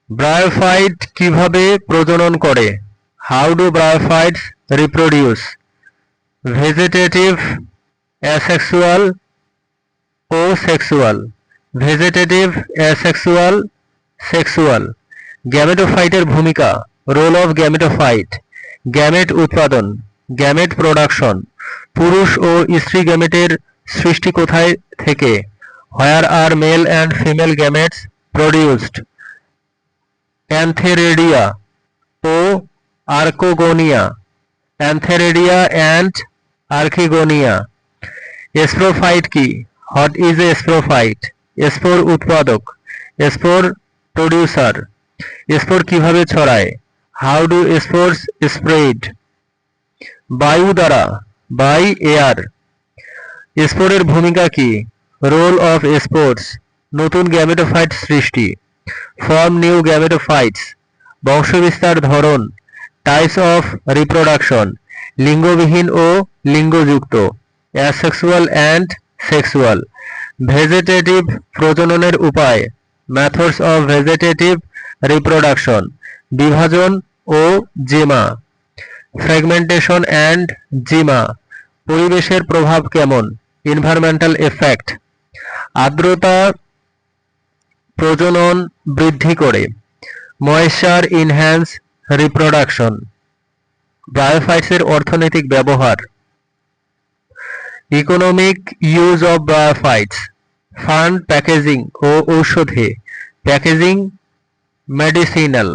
Bryophyte কিভাবে প্রজনন করে? How do bryophytes reproduce? Vegetative, asexual ও সেক্সুয়াল। Vegetative, asexual, sexual. গ্যামেটোফাইটের ভূমিকা, রোল অফ গ্যামেটোফাইট। গ্যামেট উৎপাদন, গ্যামেট প্রোডাকশন। পুরুষ ও স্ত্রী গ্যামেটের সৃষ্টি কোথায় থেকে? Where are male and female gametes produced? Antheridia ও archegonia. Antheridia and archegonia. Sporophyte কি? What is a sporophyte? Spore উৎপাদক, স্পোর প্রডিউসার। স্পোর কিভাবে ছড়ায়? How do spores spread? বায়ু দ্বারা, বাই এয়ার। স্পোরের ভূমিকা কি? রোল অফ স্পোর্স, নতুন গ্যামেটোফাইট সৃষ্টি। ফর্ম নিউ গ্যামেটোফাইটস, বংশবিস্তার ধরন। টাইপস অফ রিপ্রোডাকশন, লিঙ্গবিহীন ও লিঙ্গযুক্ত। Asexual and sexual. ভেজিটেটিভ প্রজননের উপায়, মেথডস অফ ভেজিটেটিভ রিপ্রোডাকশন। বিভাজন ও জিমা। Fragmentation and জিমা। পরিবেশের প্রভাব কেমন? Environmental effect. আর্দ্রতা প্রজনন বৃদ্ধি করে। Moisture enhance reproduction. ব্রায়োফাইটসের অর্থনৈতিক ব্যবহার। Economic use of bryophytes, fund, packaging ও ঔষধে। Packaging, medicinal.